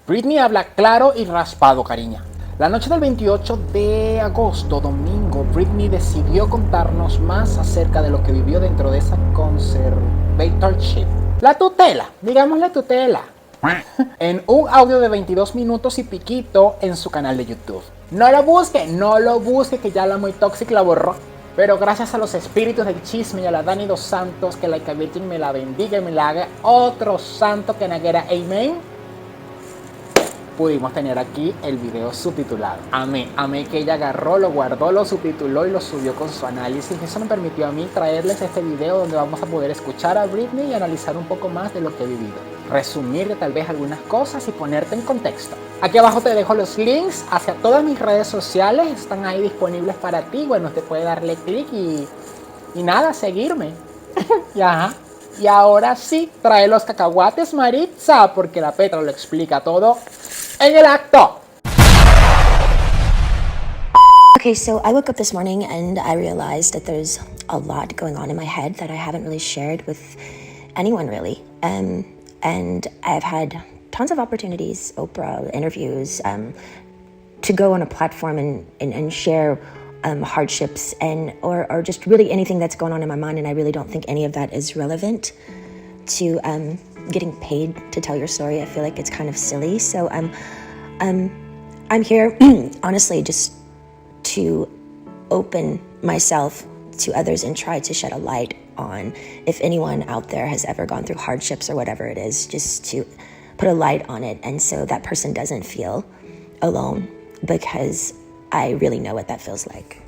Britney habla claro y raspado, cariña. La noche del 28 de agosto, domingo, Britney decidió contarnos más acerca de lo que vivió dentro de esa conservatorship. La tutela, digamos la tutela. En un audio de 22 minutos y piquito en su canal de YouTube. No lo busque, que ya la muy tóxica la borró. Pero gracias a los espíritus del chisme y a la Dani dos Santos, que la Virgin me la bendiga y me la haga otro santo que naguera, amen, pudimos tener aquí el video subtitulado. Amé que ella agarró, lo guardó, lo subtituló y lo subió con su análisis. Eso me permitió a mí traerles este video donde vamos a poder escuchar a Britney y analizar un poco más de lo que he vivido. Resumirte tal vez algunas cosas y ponerte en contexto. Aquí abajo te dejo los links hacia todas mis redes sociales, están ahí disponibles para ti. Bueno, usted puede darle clic y nada, seguirme. Y ajá. Y ahora sí, trae los cacahuates, Maritza, porque la Petra lo explica todo en el acto. Okay, so I woke up this morning and I realized that there's a lot going on in my head that I haven't really shared with anyone really. And I've had tons of opportunities, Oprah, interviews, to go on a platform and share hardships or just really anything that's going on in my mind, and I really don't think any of that is relevant to getting paid to tell your story. I feel like it's kind of silly. So I'm here honestly just to open myself to others and try to shed a light on if anyone out there has ever gone through hardships or whatever it is, just to put a light on it, and so that person doesn't feel alone, because I really know what that feels like.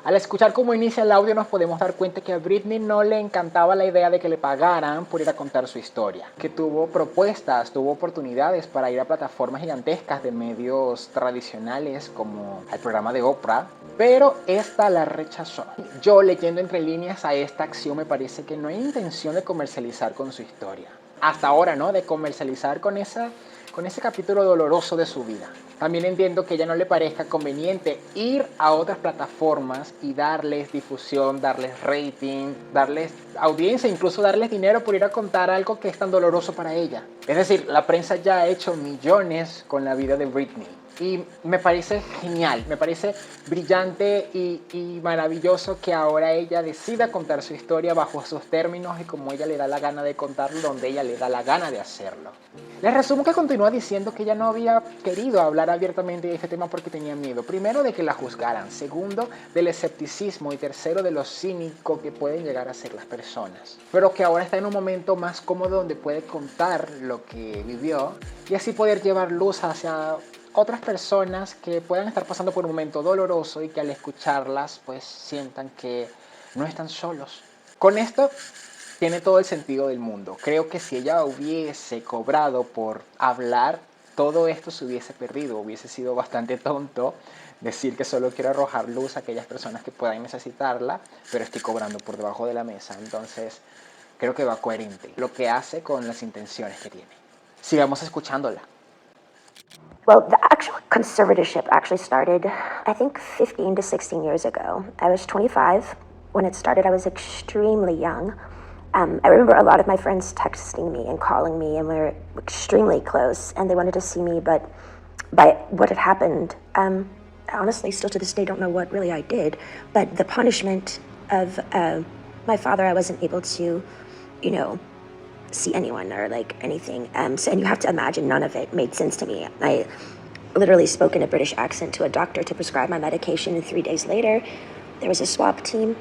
Al escuchar cómo inicia el audio nos podemos dar cuenta que a Britney no le encantaba la idea de que le pagaran por ir a contar su historia. Que tuvo propuestas, tuvo oportunidades para ir a plataformas gigantescas de medios tradicionales como el programa de Oprah, pero esta la rechazó. Yo, leyendo entre líneas a esta acción, me parece que no hay intención de comercializar con su historia. Hasta ahora, ¿no? De comercializar con ese capítulo doloroso de su vida. También entiendo que a ella no le parezca conveniente ir a otras plataformas y darles difusión, darles rating, darles audiencia, incluso darles dinero por ir a contar algo que es tan doloroso para ella. Es decir, la prensa ya ha hecho millones con la vida de Britney. Y me parece genial, me parece brillante y maravilloso que ahora ella decida contar su historia bajo sus términos y como ella le da la gana de contarlo, donde ella le da la gana de hacerlo. Les resumo que continúa diciendo que ella no había querido hablar abiertamente de este tema porque tenía miedo. Primero, de que la juzgaran. Segundo, del escepticismo. Y tercero, de lo cínico que pueden llegar a ser las personas. Pero que ahora está en un momento más cómodo donde puede contar lo que vivió y así poder llevar luz hacia otras personas que puedan estar pasando por un momento doloroso y que al escucharlas pues sientan que no están solos. Con esto tiene todo el sentido del mundo. Creo que si ella hubiese cobrado por hablar, todo esto se hubiese perdido. Hubiese sido bastante tonto decir que solo quiero arrojar luz a aquellas personas que puedan necesitarla, pero estoy cobrando por debajo de la mesa. Entonces creo que va coherente lo que hace con las intenciones que tiene. Sigamos escuchándola. Well, the actual conservatorship actually started, I think, 15 to 16 years ago. I was 25 when it started. I was extremely young. I remember a lot of my friends texting me and calling me, and we were extremely close, and they wanted to see me, but by what had happened, I honestly, still to this day, don't know what really I did, but the punishment of my father, I wasn't able to, see anyone or like anything. So, and you have to imagine none of it made sense to me. I literally spoke in a British accent to a doctor to prescribe my medication, and 3 days later, there was a swap team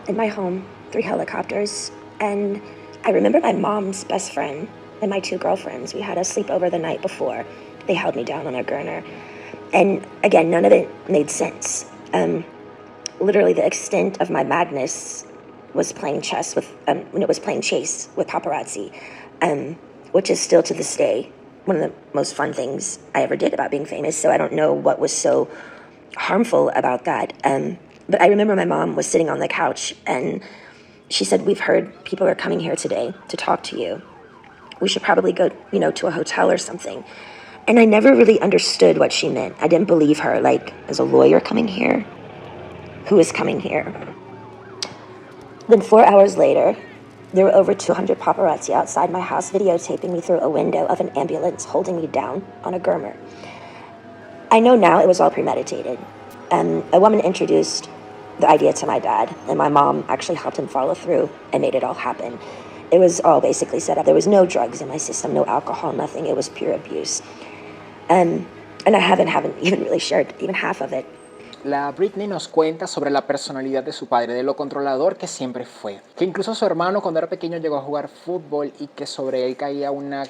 in my home, 3 helicopters, and I remember my mom's best friend and my 2 girlfriends. We had a sleepover the night before. They held me down on their gurney. And again, none of it made sense. Literally, the extent of my madness was playing chess with, when it was playing chase with paparazzi, which is still to this day one of the most fun things I ever did about being famous. So I don't know what was so harmful about that. But I remember my mom was sitting on the couch and she said, "We've heard people are coming here today to talk to you. We should probably go, to a hotel or something." And I never really understood what she meant. I didn't believe her. Like, is a lawyer coming here? Who is coming here? Then 4 hours later, There were over 200 paparazzi outside my house videotaping me through a window of an ambulance holding me down on a groomer. I know now it was all premeditated. A woman introduced the idea to my dad, and my mom actually helped him follow through and made it all happen. It was all basically set up. There was no drugs in my system, no alcohol, nothing. It was pure abuse. And I haven't even really shared even half of it. La Britney nos cuenta sobre la personalidad de su padre, de lo controlador que siempre fue. Que incluso su hermano cuando era pequeño llegó a jugar fútbol y que sobre él caía una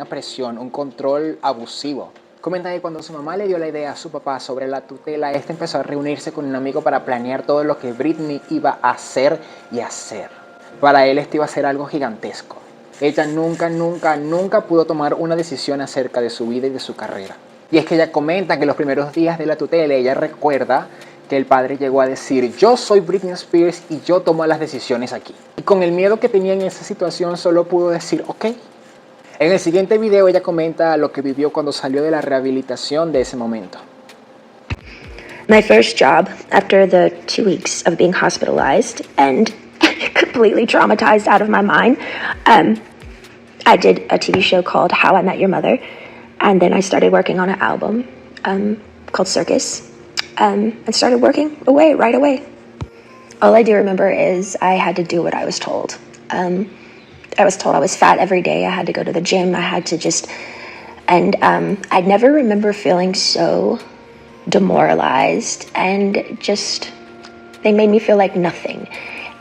presión, un control abusivo. Comenta que cuando su mamá le dio la idea a su papá sobre la tutela, este empezó a reunirse con un amigo para planear todo lo que Britney iba a hacer y hacer. Para él esto iba a ser algo gigantesco. Ella nunca pudo tomar una decisión acerca de su vida y de su carrera. Y es que ella comenta que los primeros días de la tutela, ella recuerda que el padre llegó a decir: yo soy Britney Spears y yo tomo las decisiones aquí. Y con el miedo que tenía en esa situación solo pudo decir ok. En el siguiente video ella comenta lo que vivió cuando salió de la rehabilitación de ese momento. My first job after the 2 weeks of being hospitalized and completely traumatized out of my mind, I did a TV show called How I Met Your Mother. And then I started working on an album called Circus and started working away right away. All I do remember is I had to do what I was told. I was told I was fat every day. I had to go to the gym. I had to just... And I never remember feeling so demoralized and just... They made me feel like nothing.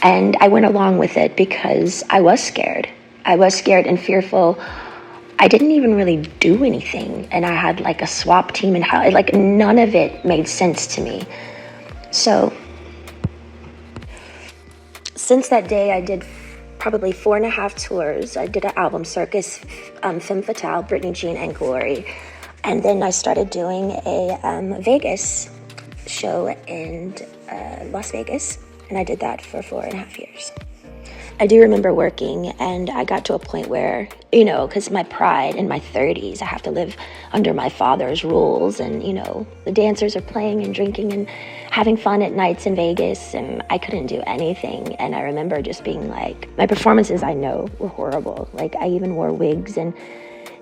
And I went along with it because I was scared. I was scared and fearful. I didn't even really do anything, and I had like a swap team and how like none of it made sense to me. So since that day, I did probably 4.5 tours. I did an album, Circus, Femme Fatale, Britney Jean, and Glory, and then I started doing a Vegas show in Las Vegas, and I did that for 4.5 years. I do remember working, and I got to a point where, you know, because my pride in my 30s, I have to live under my father's rules, and, you know, the dancers are playing and drinking and having fun at nights in Vegas, and I couldn't do anything. And I remember just being like, my performances, I know, were horrible. Like, I even wore wigs, and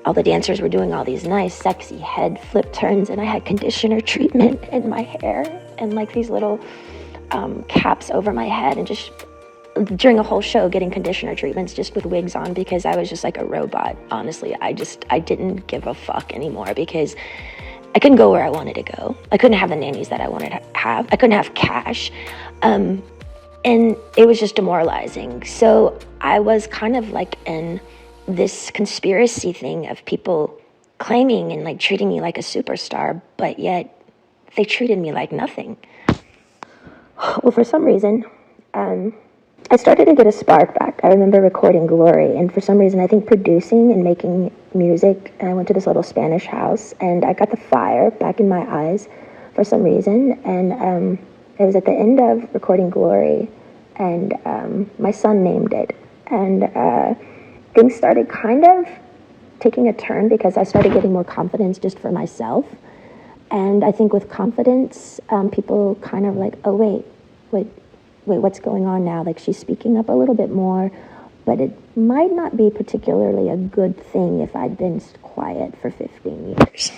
all the dancers were doing all these nice, sexy head flip turns, and I had conditioner treatment in my hair and, like, these little caps over my head, and just... during a whole show getting conditioner treatments just with wigs on because I was just like a robot. Honestly, I didn't give a fuck anymore because I couldn't go where I wanted to go. I couldn't have the nannies that I wanted to have. I couldn't have cash. And it was just demoralizing. So I was kind of like in this conspiracy thing of people claiming and like treating me like a superstar, but yet they treated me like nothing. Well, for some reason, I started to get a spark back. I remember recording Glory, and for some reason, I think producing and making music, and I went to this little Spanish house, and I got the fire back in my eyes for some reason, and it was at the end of recording Glory, and my son named it, and things started kind of taking a turn because I started getting more confidence just for myself, and I think with confidence, people kind of like, oh, wait, what's going on now? Like, she's speaking up a little bit more, but it might not be particularly a good thing if I'd been quiet for 15 years.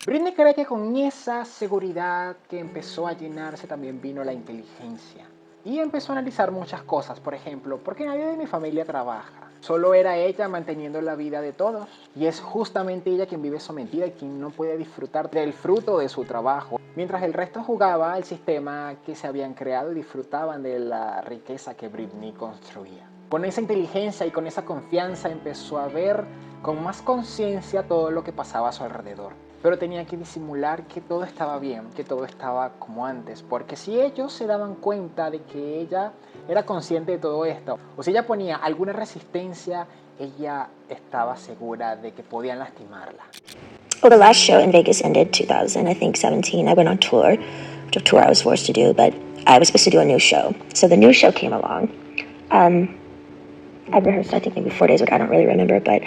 Britney cree que con esa seguridad que empezó a llenarse también vino la inteligencia. Y empezó a analizar muchas cosas, por ejemplo, ¿por qué nadie de mi familia trabaja? Solo era ella manteniendo la vida de todos. Y es justamente ella quien vive sometida y quien no puede disfrutar del fruto de su trabajo. Mientras el resto jugaba al sistema que se habían creado y disfrutaban de la riqueza que Britney construía. Con esa inteligencia y con esa confianza empezó a ver con más conciencia todo lo que pasaba a su alrededor. Pero tenía que disimular que todo estaba bien, que todo estaba como antes, porque si ellos se daban cuenta de que ella era consciente de todo esto, o si ella ponía alguna resistencia, ella estaba segura de que podían lastimarla. Well, the last show in Vegas ended 2017. I went on tour, which a tour I was forced to do, but I was supposed to do a new show. So the new show came along. I rehearsed, I think, maybe 4 days ago. I don't really remember, but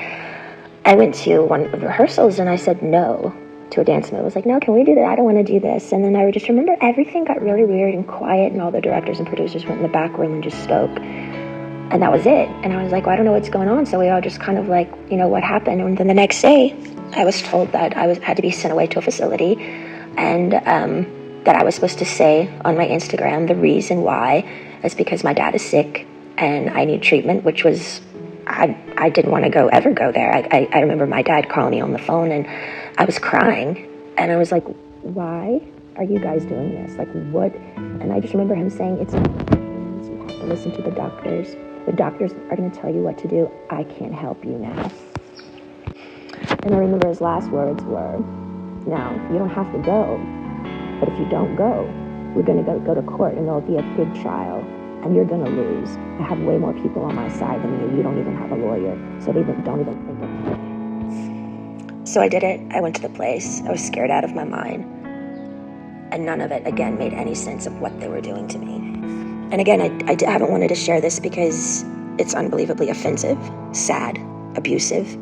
I went to one of the rehearsals and I said no to a dance move. I was like, no, can we do that? I don't want to do this. And then I just remember everything got really weird and quiet, and all the directors and producers went in the back room and just spoke. And that was it. And I was like, well, I don't know what's going on. So we all just kind of like, what happened? And then the next day, I was told that had to be sent away to a facility, and that I was supposed to say on my Instagram the reason why is because my dad is sick and I need treatment, which was, I didn't want to ever go there. I remember my dad calling me on the phone and I was crying, and I was like, why are you guys doing this? Like, what? And I just remember him saying, it's not your hands. You have to listen to the doctors. The doctors are going to tell you what to do. I can't help you now. And I remember his last words were, now, you don't have to go, but if you don't go, we're going to go to court, and there'll be a big trial, and you're going to lose. I have way more people on my side than you. You don't even have a lawyer, so don't even think of it. So I did it. I went to the place. I was scared out of my mind. And none of it, again, made any sense of what they were doing to me. And again, I haven't wanted to share this because it's unbelievably offensive, sad, abusive,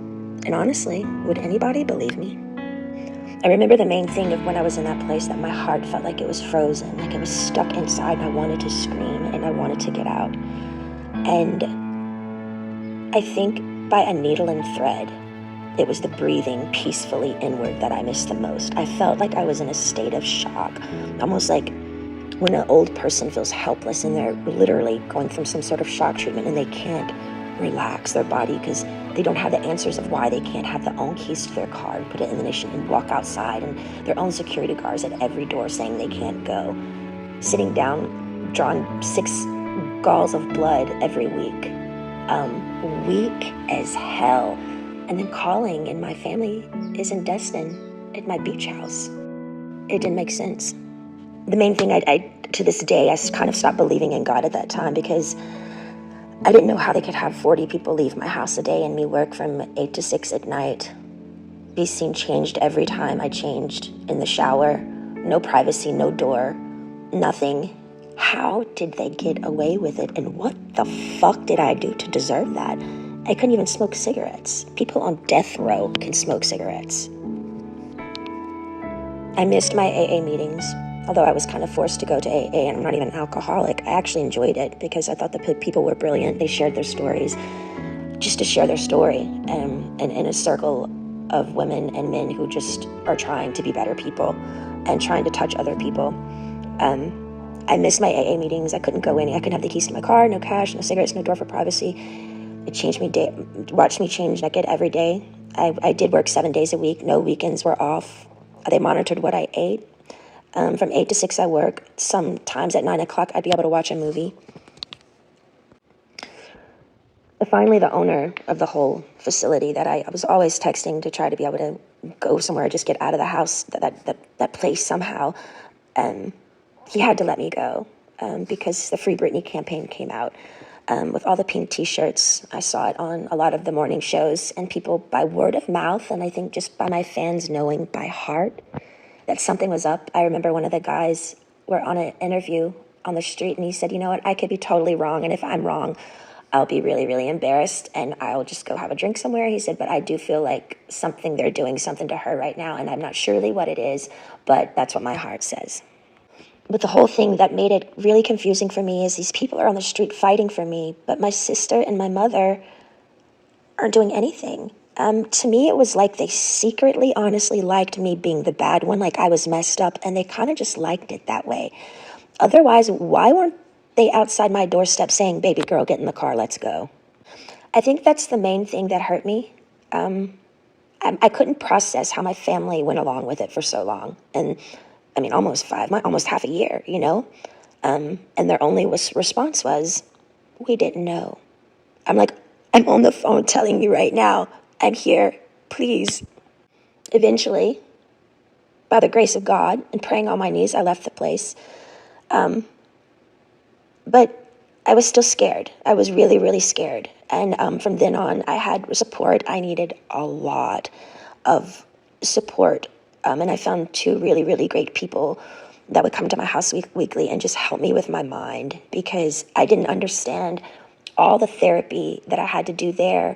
and honestly, would anybody believe me? I remember the main thing of when I was in that place, that my heart felt like it was frozen, like it was stuck inside, and I wanted to scream and I wanted to get out. And I think by a needle and thread, it was the breathing peacefully inward that I missed the most. I felt like I was in a state of shock, almost like when an old person feels helpless and they're literally going through some sort of shock treatment and they can't relax their body because they don't have the answers of why they can't have their own keys to their car and put it in the ignition and walk outside, and their own security guards at every door saying they can't go. Sitting down, drawing 6 galls of blood every week. Weak as hell. And then calling, and my family is in Destin at my beach house. It didn't make sense. The main thing, I to this day, I kind of stopped believing in God at that time because I didn't know how they could have 40 people leave my house a day and me work from 8 to 6 at night. Be seen changed every time I changed in the shower. No privacy, no door, nothing. How did they get away with it? And what the fuck did I do to deserve that? I couldn't even smoke cigarettes. People on death row can smoke cigarettes. I missed my AA meetings. Although I was kind of forced to go to AA, and I'm not even an alcoholic, I actually enjoyed it because I thought the people were brilliant. They shared their stories, just to share their story, and in a circle of women and men who just are trying to be better people and trying to touch other people. I missed my AA meetings. I couldn't go in. I couldn't have the keys to my car, no cash, no cigarettes, no door for privacy. It changed me, watched me change naked every day. I did work 7 days a week. No weekends were off. They monitored what I ate. From 8 to 6 I work. Sometimes at 9 o'clock I'd be able to watch a movie. Finally, the owner of the whole facility that I was always texting to try to be able to go somewhere, just get out of the house, that place somehow, he had to let me go because the Free Britney campaign came out with all the pink T-shirts. I saw it on a lot of the morning shows, and people by word of mouth, and I think just by my fans knowing by heart that something was up. I remember one of the guys were on an interview on the street, and he said, you know what, I could be totally wrong, and if I'm wrong, I'll be really, really embarrassed, and I'll just go have a drink somewhere. He said, but I do feel like they're doing something to her right now, and I'm not surely what it is, but that's what my heart says. But the whole thing that made it really confusing for me is these people are on the street fighting for me, but my sister and my mother aren't doing anything. To me, it was like they secretly, honestly liked me being the bad one, like I was messed up, and they kind of just liked it that way. Otherwise, why weren't they outside my doorstep saying, baby girl, get in the car, let's go? I think that's the main thing that hurt me. I couldn't process how my family went along with it for so long. And I mean, almost half a year, you know? And their only response was, we didn't know. I'm like, I'm on the phone telling you right now, I'm here, please. Eventually, by the grace of God and praying on my knees, I left the place. But I was still scared. I was really, really scared. And from then on, I had support. I needed a lot of support. And I found 2 really, really great people that would come to my house weekly and just help me with my mind, because I didn't understand all the therapy that I had to do there.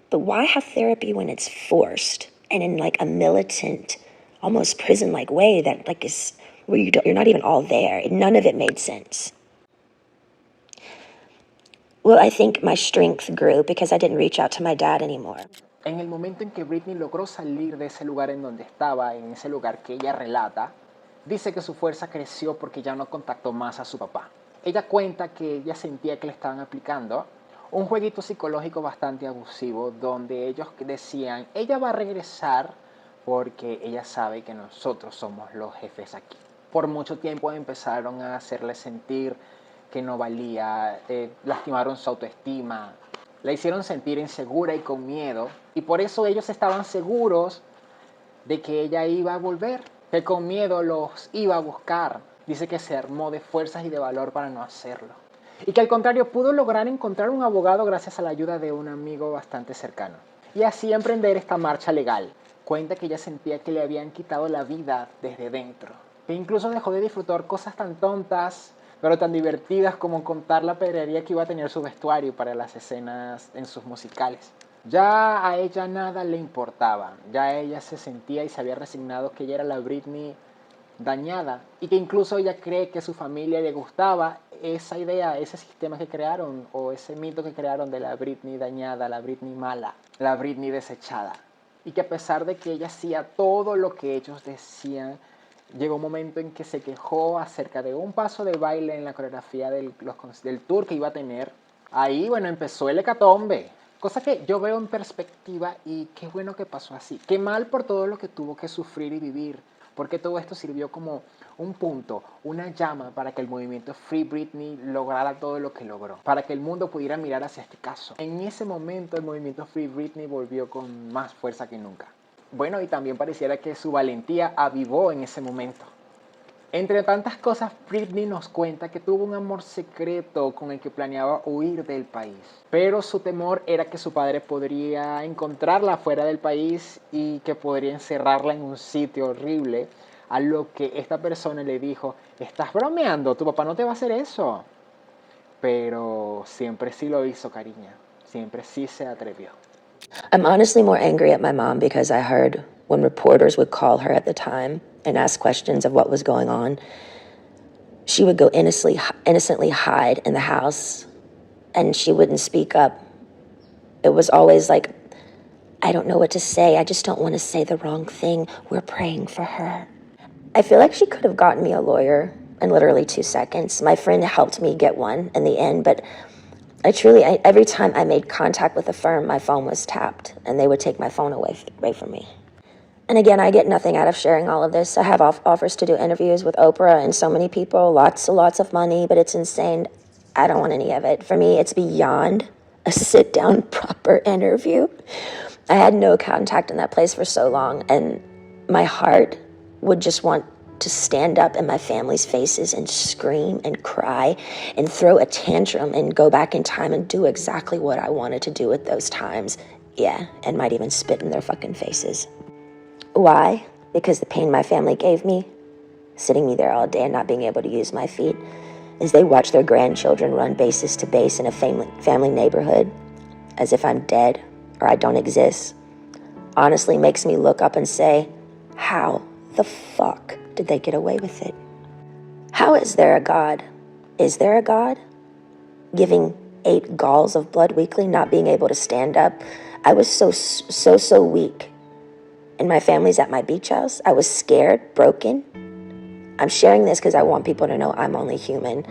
But why have therapy when it's forced and in like a militant, almost prison-like way that like is where you're not even all there? None of it made sense. Well, I think my strength grew because I didn't reach out to my dad anymore. En el momento en que Britney logró salir de ese lugar en donde estaba, en ese lugar que ella relata, dice que su fuerza creció porque ya no contactó más a su papá. Ella cuenta que ella sentía que le estaban aplicando un jueguito psicológico bastante abusivo donde ellos decían, ella va a regresar porque ella sabe que nosotros somos los jefes aquí. Por mucho tiempo empezaron a hacerle sentir que no valía, lastimaron su autoestima, la hicieron sentir insegura y con miedo, y por eso ellos estaban seguros de que ella iba a volver, que con miedo los iba a buscar. Dice que se armó de fuerzas y de valor para no hacerlo. Y que al contrario pudo lograr encontrar un abogado gracias a la ayuda de un amigo bastante cercano. Y así emprender esta marcha legal. Cuenta que ella sentía que le habían quitado la vida desde dentro. Que incluso dejó de disfrutar cosas tan tontas, pero tan divertidas como contar la pedrería que iba a tener su vestuario para las escenas en sus musicales. Ya a ella nada le importaba, ya ella se sentía y se había resignado que ella era la Britney dañada y que incluso ella cree que a su familia le gustaba esa idea, ese sistema que crearon o ese mito que crearon de la Britney dañada, la Britney mala, la Britney desechada. Y que a pesar de que ella hacía todo lo que ellos decían, llegó un momento en que se quejó acerca de un paso de baile en la coreografía del tour que iba a tener. Ahí, bueno, empezó el hecatombe. Cosa que yo veo en perspectiva y qué bueno que pasó así. Qué mal por todo lo que tuvo que sufrir y vivir. Porque todo esto sirvió como un punto, una llama para que el movimiento Free Britney lograra todo lo que logró. Para que el mundo pudiera mirar hacia este caso. En ese momento el movimiento Free Britney volvió con más fuerza que nunca. Bueno, y también pareciera que su valentía avivó en ese momento. Entre tantas cosas, Britney nos cuenta que tuvo un amor secreto con el que planeaba huir del país. Pero su temor era que su padre podría encontrarla fuera del país y que podría encerrarla en un sitio horrible. A lo que esta persona le dijo, estás bromeando, tu papá no te va a hacer eso. Pero siempre sí lo hizo, cariña. Siempre sí se atrevió. I'm honestly more angry at my mom because I heard when reporters would call her at the time and ask questions of what was going on, she would go innocently hide in the house and she wouldn't speak up. It was always like, I don't know what to say. I just don't want to say the wrong thing. We're praying for her. I feel like she could have gotten me a lawyer in literally 2 seconds. My friend helped me get one in the end, but every time I made contact with a firm, my phone was tapped and they would take my phone away from me. And again, I get nothing out of sharing all of this. I have offers to do interviews with Oprah and so many people, lots of money, but it's insane. I don't want any of it. For me, it's beyond a sit-down proper interview. I had no contact in that place for so long, and my heart would just want to stand up in my family's faces and scream and cry and throw a tantrum and go back in time and do exactly what I wanted to do at those times. Yeah, and might even spit in their fucking faces. Why? Because the pain my family gave me, sitting me there all day and not being able to use my feet, as they watch their grandchildren run bases to base in a family neighborhood, as if I'm dead or I don't exist, honestly makes me look up and say, how the fuck did they get away with it? How is there a God? Is there a God? Giving 8 galls of blood weekly, not being able to stand up. I was so weak. And my family's at my beach house. I was scared, broken. I'm sharing this because I want people to know I'm only human.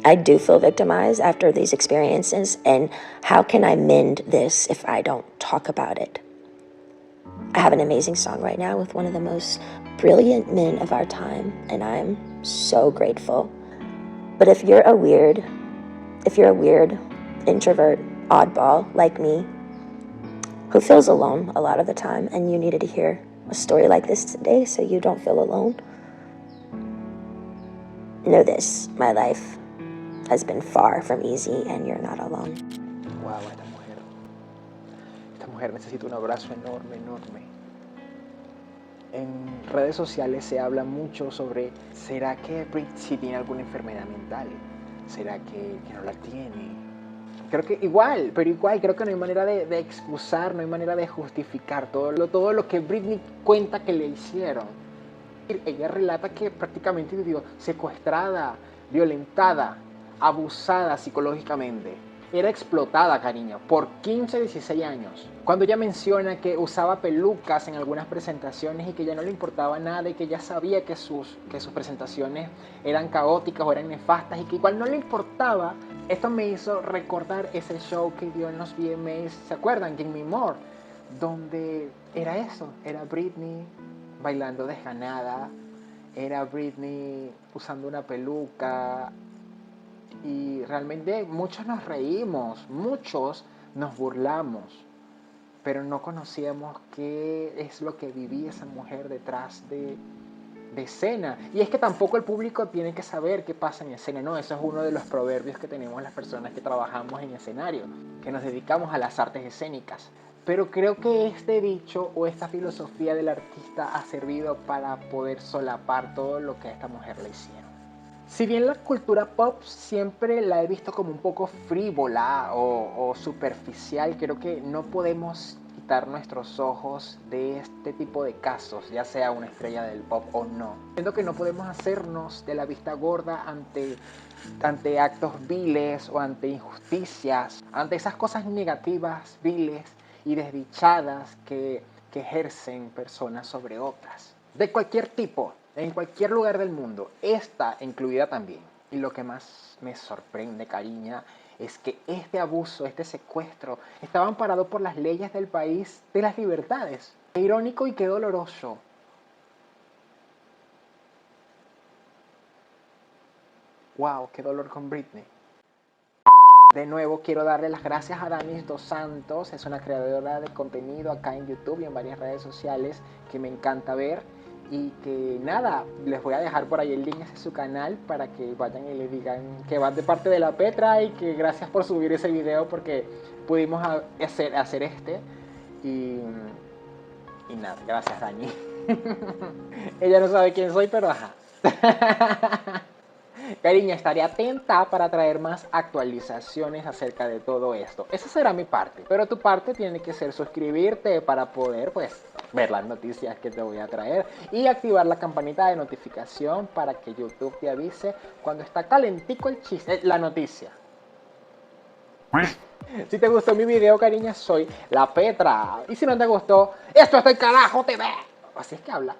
I do feel victimized after these experiences, and how can I mend this if I don't talk about it? I have an amazing song right now with one of the most brilliant men of our time, and I'm so grateful. But if you're a weird introvert, oddball like me, who feels alone a lot of the time, and you needed to hear a story like this today so you don't feel alone, know this, my life has been far from easy and you're not alone. Wow, esta mujer necesita un abrazo enorme, enorme. En redes sociales se habla mucho sobre, ¿será que Britney tiene alguna enfermedad mental? ¿Será que no la tiene? Creo que igual, creo que no hay manera de excusar, no hay manera de justificar todo lo que Britney cuenta que le hicieron. Ella relata que prácticamente vivió secuestrada, violentada, abusada psicológicamente. era explotada, cariño, por 15, 16 años. Cuando ella menciona que usaba pelucas en algunas presentaciones y que ya no le importaba nada y que ya sabía que sus presentaciones eran caóticas o eran nefastas y que igual no le importaba, esto me hizo recordar ese show que dio en los VMAs, ¿se acuerdan? Give Me More, donde era eso, era Britney bailando desganada, era Britney usando una peluca y realmente muchos nos reímos, muchos nos burlamos, pero no conocíamos qué es lo que vivía esa mujer detrás de escena. Y es que tampoco el público tiene que saber qué pasa en escena, no, eso es uno de los proverbios que tenemos las personas que trabajamos en escenario, que nos dedicamos a las artes escénicas. Pero creo que este dicho o esta filosofía del artista ha servido para poder solapar todo lo que a esta mujer le hicieron. Si bien la cultura pop siempre la he visto como un poco frívola o superficial, creo que no podemos quitar nuestros ojos de este tipo de casos, ya sea una estrella del pop o no. Siento que no podemos hacernos de la vista gorda ante actos viles o ante injusticias, ante esas cosas negativas, viles y desdichadas que ejercen personas sobre otras. De cualquier tipo, en cualquier lugar del mundo, esta incluida también. Y lo que más me sorprende, cariña, es que este abuso, este secuestro, estaba amparado por las leyes del país de las libertades. Qué irónico y qué doloroso. Wow, qué dolor con Britney. De nuevo quiero darle las gracias a Danis Dos Santos, es una creadora de contenido acá en YouTube y en varias redes sociales que me encanta ver y que nada, les voy a dejar por ahí el link a su canal para que vayan y le digan que van de parte de la Petra y que gracias por subir ese video porque pudimos hacer este y nada, gracias Dani. Ella no sabe quién soy, pero ajá. Cariño, estaré atenta para traer más actualizaciones acerca de todo esto. Esa será mi parte, pero tu parte tiene que ser suscribirte para poder, pues, ver las noticias que te voy a traer y activar la campanita de notificación para que YouTube te avise cuando está calentico el chiste, la noticia. Si te gustó mi video, cariño, soy la Petra. Y si no te gustó, esto es el carajo TV. Así es que habla.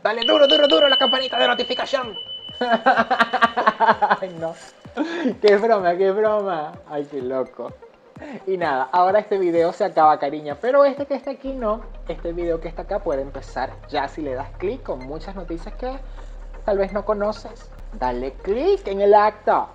Dale duro, duro, duro la campanita de notificación. Ay, no. Qué broma, qué broma. Ay, qué loco. Y nada, ahora este video se acaba, cariño. Pero este que está aquí no. Este video que está acá puede empezar ya si le das clic con muchas noticias que tal vez no conoces. Dale clic en el acto.